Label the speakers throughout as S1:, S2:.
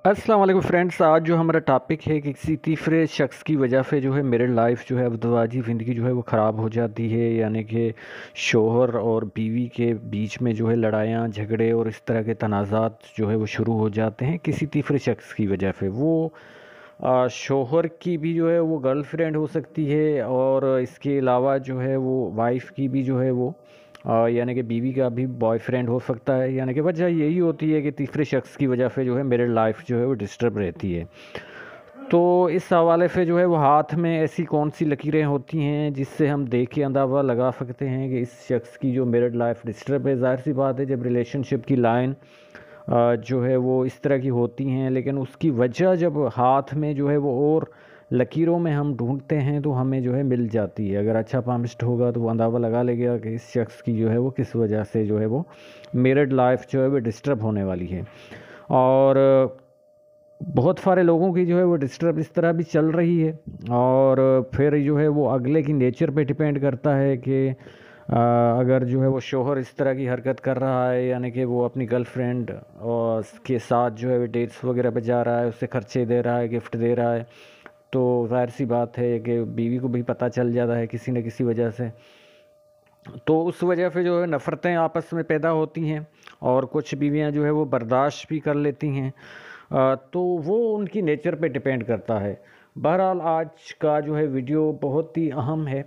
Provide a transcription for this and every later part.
S1: अस्सलाम वालेकुम फ्रेंड्स। आज जो हमारा टॉपिक है कि किसी तीसरे शख्स की वजह से जो है मेरिड लाइफ जो है अज़दवाजी ज़िंदगी जो है वो ख़राब हो जाती है, यानी कि शोहर और बीवी के बीच में जो है लड़ाइयाँ झगड़े और इस तरह के तनाज़ात जो है वो शुरू हो जाते हैं किसी तीसरे शख्स की वजह से। वो शोहर की भी जो है वो गर्लफ्रेंड हो सकती है और इसके अलावा जो है वो वाइफ़ की भी जो है वो यानी कि बीवी का भी बॉयफ्रेंड हो सकता है। यानी कि वजह यही होती है कि तीसरे शख्स की वजह से जो है मेरिड लाइफ जो है वो डिस्टर्ब रहती है। तो इस हवाले से जो है वो हाथ में ऐसी कौन सी लकीरें होती हैं जिससे हम देख के अंदाज़ा लगा सकते हैं कि इस शख्स की जो मेरिड लाइफ डिस्टर्ब है। ज़ाहिर सी बात है, जब रिलेशनशिप की लाइन जो है वो इस तरह की होती हैं, लेकिन उसकी वजह जब हाथ में जो है वो और लकीरों में हम ढूंढते हैं तो हमें जो है मिल जाती है। अगर अच्छा पामिस्ट होगा तो वो अंदाज़ा लगा लेगा कि इस शख्स की जो है वो किस वजह से जो है वो मेरिड लाइफ जो है वो डिस्टर्ब होने वाली है। और बहुत सारे लोगों की जो है वो डिस्टर्ब इस तरह भी चल रही है। और फिर जो है वो अगले की नेचर पे डिपेंड करता है कि अगर जो है वो शोहर इस तरह की हरकत कर रहा है, यानी कि वो अपनी गर्लफ्रेंड और के साथ जो है डेट्स वगैरह पे जा रहा है, उससे खर्चे दे रहा है, गिफ्ट दे रहा है, तो ज़ाहिर सी बात है कि बीवी को भी पता चल जाता है किसी न किसी वजह से। तो उस वजह से जो है नफ़रतें आपस में पैदा होती हैं और कुछ बीवियां जो है वो बर्दाश्त भी कर लेती हैं। तो वो उनकी नेचर पे डिपेंड करता है। बहरहाल आज का जो है वीडियो बहुत ही अहम है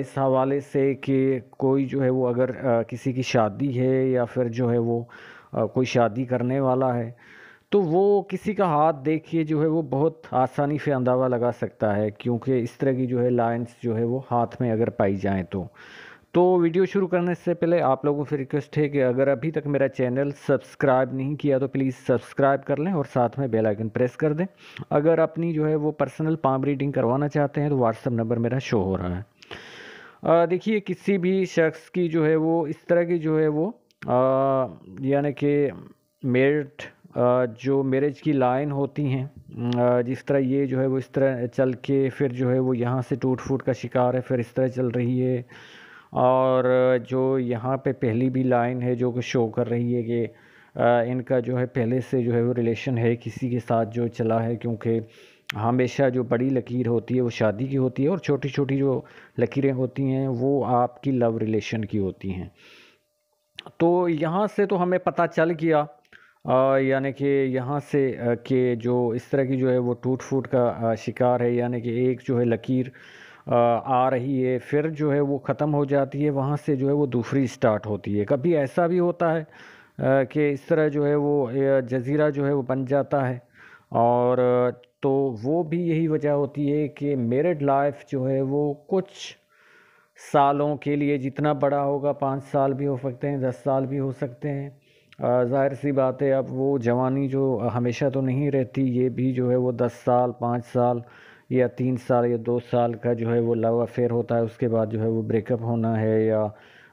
S1: इस हवाले से कि कोई जो है वो अगर किसी की शादी है या फिर जो है वो कोई शादी करने वाला है, तो वो किसी का हाथ देखिए जो है वो बहुत आसानी से अंदाज़ा लगा सकता है, क्योंकि इस तरह की जो है लाइंस जो है वो हाथ में अगर पाई जाएँ तो वीडियो शुरू करने से पहले आप लोगों से रिक्वेस्ट है कि अगर अभी तक मेरा चैनल सब्सक्राइब नहीं किया तो प्लीज़ सब्सक्राइब कर लें और साथ में बेल आइकन प्रेस कर दें। अगर अपनी जो है वो पर्सनल पाम रीडिंग करवाना चाहते हैं तो व्हाट्सएप नंबर मेरा शो हो रहा है। देखिए, किसी भी शख्स की जो है वो इस तरह की जो है वो यानी कि मेरिट जो मैरिज की लाइन होती हैं, जिस तरह ये जो है वो इस तरह चल के फिर जो है वो यहाँ से टूट फूट का शिकार है, फिर इस तरह चल रही है। और जो यहाँ पे पहली भी लाइन है जो कि शो कर रही है कि इनका जो है पहले से जो है वो रिलेशन है किसी के साथ जो चला है, क्योंकि हमेशा जो बड़ी लकीर होती है वो शादी की होती है और छोटी छोटी जो लकीरें होती हैं वो आपकी लव रिलेशन की होती हैं। तो यहाँ से तो हमें पता चल गया, यानी कि यहाँ से कि जो इस तरह की जो है वो टूट फूट का शिकार है, यानी कि एक जो है लकीर आ रही है, फिर जो है वो ख़त्म हो जाती है, वहाँ से जो है वो दूसरी स्टार्ट होती है। कभी ऐसा भी होता है कि इस तरह जो है वो जज़ीरा जो है वो बन जाता है। और तो वो भी यही वजह होती है कि मैरिड लाइफ जो है वो कुछ सालों के लिए, जितना बड़ा होगा 5 साल भी हो सकते हैं, 10 साल भी हो सकते हैं। ज़ाहिर सी बात है, अब वो जवानी जो हमेशा तो नहीं रहती, ये भी जो है वो 10 साल 5 साल या 3 साल या 2 साल का जो है वो लव अफेयर होता है, उसके बाद जो है वो ब्रेकअप होना है। या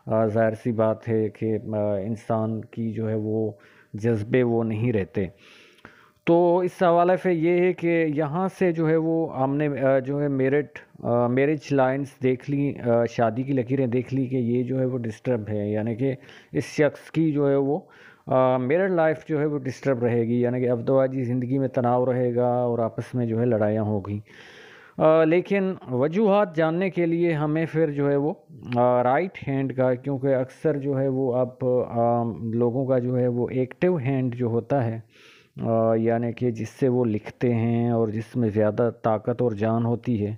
S1: ज़ाहिर सी बात है कि इंसान की जो है वो जज्बे वो नहीं रहते। तो इस हवाले से ये है कि यहाँ से जो है वो हमने जो है मैरिज लाइंस देख ली, शादी की लकीरें देख ली कि ये जो है वो डिस्टर्ब है, यानी कि इस शख्स की जो है वो मैरिड लाइफ जो है वो डिस्टर्ब रहेगी, यानी कि अवदवाजी ज़िंदगी में तनाव रहेगा और आपस में जो है लड़ाइयाँ होगी। लेकिन वजूहात जानने के लिए हमें फिर जो है वो राइट हैंड का, क्योंकि अक्सर जो है वो अब लोगों का जो है वो एक्टिव हैंड जो होता है, यानी कि जिससे वो लिखते हैं और जिसमें ज़्यादा ताकत और जान होती है,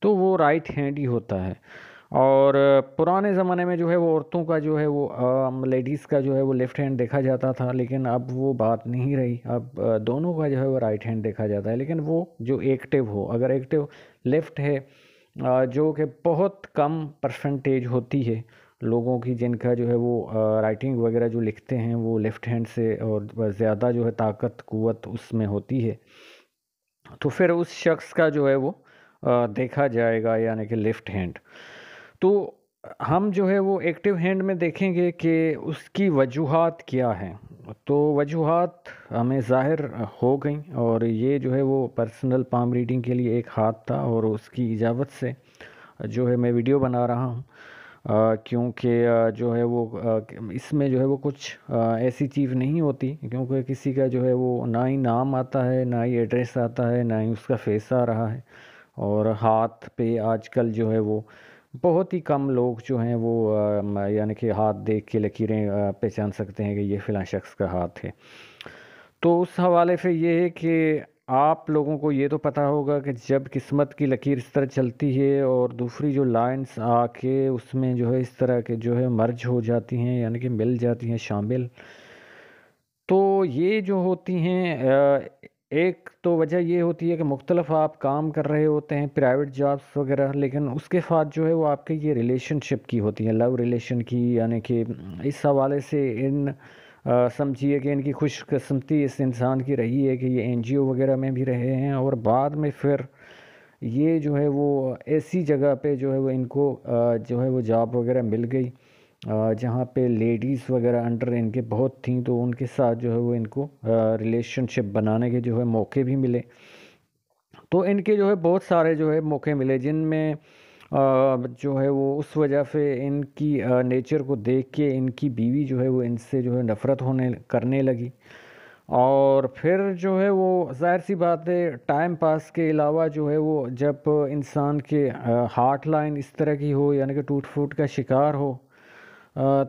S1: तो वो राइट हैंड ही होता है। और पुराने ज़माने में जो है वो औरतों का जो है वो लेडीज़ का जो है वो लेफ़्ट हैंड देखा जाता था, लेकिन अब वो बात नहीं रही। अब दोनों का जो है वो राइट हैंड देखा जाता है, लेकिन वो जो एक्टिव हो, अगर एक्टिव लेफ़्ट है, जो कि बहुत कम परसेंटेज होती है लोगों की जिनका जो है वो राइटिंग वगैरह जो लिखते हैं वो लेफ़्ट हैंड से, और ज़्यादा जो है ताकत कुव्वत उसमें होती है, तो फिर उस शख्स का जो है वो देखा जाएगा, यानी कि लेफ़्ट हैंड। तो हम जो है वो एक्टिव हैंड में देखेंगे कि उसकी वजूहात क्या हैं। तो वजूहात हमें ज़ाहिर हो गई, और ये जो है वो पर्सनल पाम रीडिंग के लिए एक हाथ था और उसकी इजाज़त से जो है मैं वीडियो बना रहा हूँ। کیونکہ جو ہے وہ اس میں جو ہے وہ کچھ ایسی چیز نہیں ہوتی، کیونکہ کسی کا جو ہے وہ نہ ہی نام آتا ہے، نہ ہی ایڈریس آتا ہے، نہ ہی اس کا فیس آ رہا ہے، اور ہاتھ پہ آج کل جو ہے وہ بہت ہی کم لوگ جو ہیں وہ یعنی کہ ہاتھ دیکھ کے لکیریں پہچان سکتے ہیں کہ یہ فلاں شخص کا ہاتھ ہے۔ تو اس حوالے سے یہ ہے کہ آپ لوگوں کو یہ تو پتہ ہوگا کہ جب قسمت کی لکیر اس طرح چلتی ہے اور دوسری جو لائنز آ کے اس میں جو ہے اس طرح کے جو ہے مرج ہو جاتی ہیں، یعنی کہ مل جاتی ہیں، شامل، تو یہ جو ہوتی ہیں ایک تو وجہ یہ ہوتی ہے کہ مختلف آپ کام کر رہے ہوتے ہیں، پرائیویٹ جابس وغیرہ، لیکن اس کے ساتھ جو ہے وہ آپ کے یہ ریلیشن شپ کی ہوتی ہیں، لو ریلیشن کی، یعنی کہ اس حوالے سے سمجھیے کہ ان کی خوش قسمتی اس انسان کی رہی ہے کہ یہ این جی او وغیرہ میں بھی رہے ہیں، اور بعد میں پھر یہ جو ہے وہ ایسی جگہ پہ جو ہے وہ ان کو جو ہے وہ جاب وغیرہ مل گئی جہاں پہ لیڈیز وغیرہ انڈر ان کے بہت تھیں، تو ان کے ساتھ جو ہے وہ ان کو ریلیشن شپ بنانے کے جو ہے موقع بھی ملے۔ تو ان کے جو ہے بہت سارے جو ہے موقع ملے، جن میں جو ہے وہ اس وجہ سے ان کی نیچر کو دیکھ کے ان کی بیوی جو ہے وہ ان سے جو ہے نفرت کرنے لگی، اور پھر جو ہے وہ ظاہر سی بات ہے ٹائم پاس کے علاوہ جو ہے وہ جب انسان کے ہارٹ لائن اس طرح کی ہو، یعنی کہ ٹوٹ پھوٹ کا شکار ہو،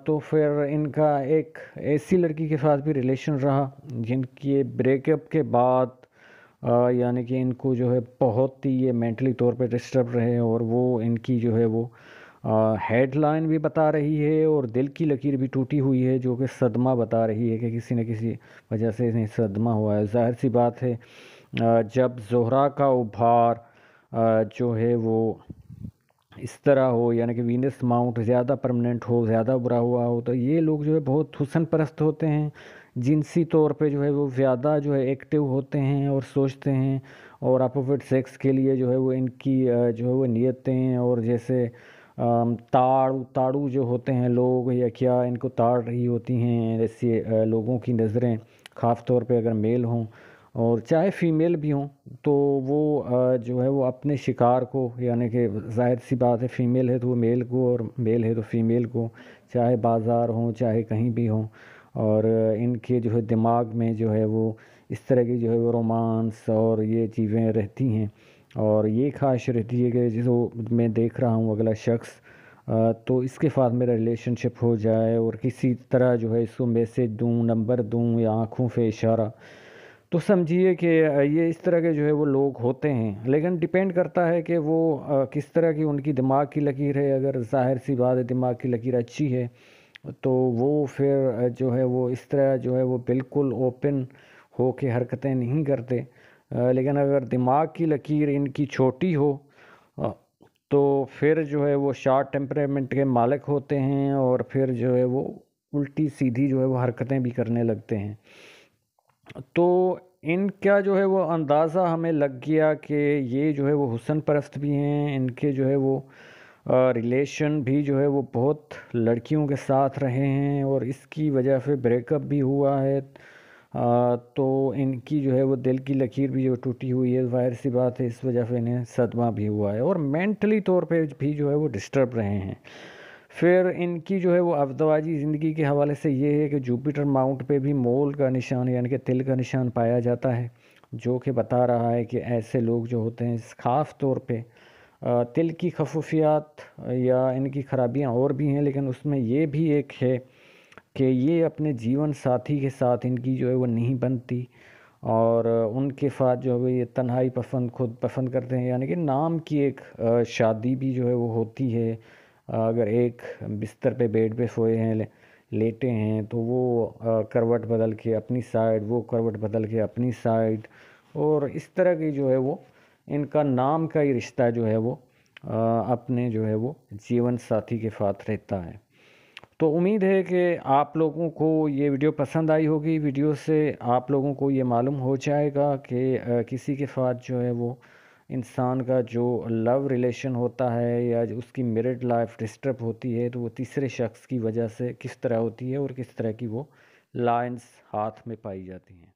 S1: تو پھر ان کا ایک ایسی لڑکی کے ساتھ بھی ریلیشن رہا جن کے بریک اپ کے بعد یعنی کہ ان کو جو ہے بہت ہی یہ مینٹلی طور پہ ڈسٹرب رہے، اور وہ ان کی جو ہے وہ ہیڈ لائن بھی بتا رہی ہے اور دل کی لکیر بھی ٹوٹی ہوئی ہے، جو کہ صدمہ بتا رہی ہے کہ کسی نہ کسی وجہ سے انہیں صدمہ ہوا ہے۔ ظاہر سی بات ہے جب زہرا کا ابھار جو ہے وہ اس طرح ہو، یعنی کہ وینس ماؤنٹ زیادہ پرمننٹ ہو، زیادہ برا ہوا ہو، تو یہ لوگ جو ہے بہت حسن پرست ہوتے ہیں، جنسی طور پہ جو ہے وہ زیادہ جو ہے ایکٹیو ہوتے ہیں اور سوچتے ہیں، اور اپوزٹ سیکس کے لیے جو ہے وہ ان کی جو ہے وہ نیتیں، اور جیسے تاڑو جو ہوتے ہیں لوگ یا کیا ان کو تاڑ رہی ہوتی ہیں، ایسے لوگوں کی نظریں خاص طور پہ اگر میل ہوں اور چاہے فیمیل بھی ہوں، تو وہ جو ہے وہ اپنے شکار کو، یعنی کہ ظاہر سی بات ہے فیمیل ہے تو وہ میل کو، اور میل ہے تو فیمیل کو، چاہے بازار ہوں چاہے کہیں بھی ہوں، اور ان کے جو ہے دماغ میں جو ہے وہ اس طرح کی جو ہے وہ رومانس اور یہ چیزیں رہتی ہیں، اور یہ خواہش رہتی ہے کہ جو میں دیکھ رہا ہوں اگلا شخص تو اس کے ساتھ میرا ریلیشن شپ ہو جائے، اور کسی طرح جو ہے اس کو میسج دوں، نمبر دوں، یا آنکھوں سے اشارہ، تو سمجھیے کہ یہ اس طرح کے جو ہے وہ لوگ ہوتے ہیں، لیکن ڈیپینڈ کرتا ہے کہ وہ کس طرح کی ان کی دماغ کی لکیر ہے۔ اگر ظاہر سی بات ہے دماغ کی لکیر اچھی ہے تو وہ پھر جو ہے وہ اس طرح جو ہے وہ بالکل اوپن ہو کے حرکتیں نہیں کرتے، لیکن اگر دماغ کی لکیر ان کی چھوٹی ہو تو پھر جو ہے وہ شارٹ ٹیمپرامنٹ کے مالک ہوتے ہیں، اور پھر جو ہے وہ الٹی سیدھی جو ہے وہ حرکتیں بھی کرنے لگتے ہیں۔ تو ان کا جو ہے وہ اندازہ ہمیں لگ گیا کہ یہ جو ہے وہ حسن پرست بھی ہیں، ان کے جو ہے وہ ریلیشن بھی جو ہے وہ بہت لڑکیوں کے ساتھ رہے ہیں، اور اس کی وجہ سے بریک اپ بھی ہوا ہے، تو ان کی جو ہے وہ دل کی لکیر بھی جو ٹوٹی ہوئی ہے، ظاہر سی بات ہے اس وجہ سے انہیں صدمہ بھی ہوا ہے، اور مینٹلی طور پہ بھی جو ہے وہ ڈسٹرب رہے ہیں۔ پھر ان کی جو ہے وہ ازدواجی زندگی کے حوالے سے یہ ہے کہ جوپیٹر ماؤنٹ پہ بھی مول کا نشان، یعنی کہ تل کا نشان پایا جاتا ہے، جو کہ بتا رہا ہے کہ ایسے لوگ جو ہوتے ہیں خاص طور پہ تل کی خصوصیات یا ان کی خرابیاں اور بھی ہیں، لیکن اس میں یہ بھی ایک ہے کہ یہ اپنے جیون ساتھی کے ساتھ ان کی جو ہے وہ نہیں بنتی، اور ان کے ساتھ جو ہے وہ یہ تنہائی خود پسند کرتے ہیں، یعنی کہ نام کی ایک شادی بھی جو ہے وہ ہوتی ہے، اگر ایک بستر پہ بیڈ پہ سوئے ہیں لیٹے ہیں تو وہ کروٹ بدل کے اپنی سائیڈ، وہ کروٹ بدل کے اپنی سائیڈ، اور اس طرح کی جو ہے وہ ان کا نام کا ہی رشتہ جو ہے وہ اپنے جو ہے وہ جیون ساتھی کے ساتھ رہتا ہے۔ تو امید ہے کہ آپ لوگوں کو یہ ویڈیو پسند آئی ہوگی۔ ویڈیو سے آپ لوگوں کو یہ معلوم ہو جائے گا کہ کسی کے ساتھ جو ہے وہ انسان کا جو لو ریلیشن ہوتا ہے یا اس کی میرڈ لائف ڈسٹرب ہوتی ہے تو وہ تیسرے شخص کی وجہ سے کس طرح ہوتی ہے، اور کس طرح کی وہ لائنز ہاتھ میں پائی جاتی ہیں۔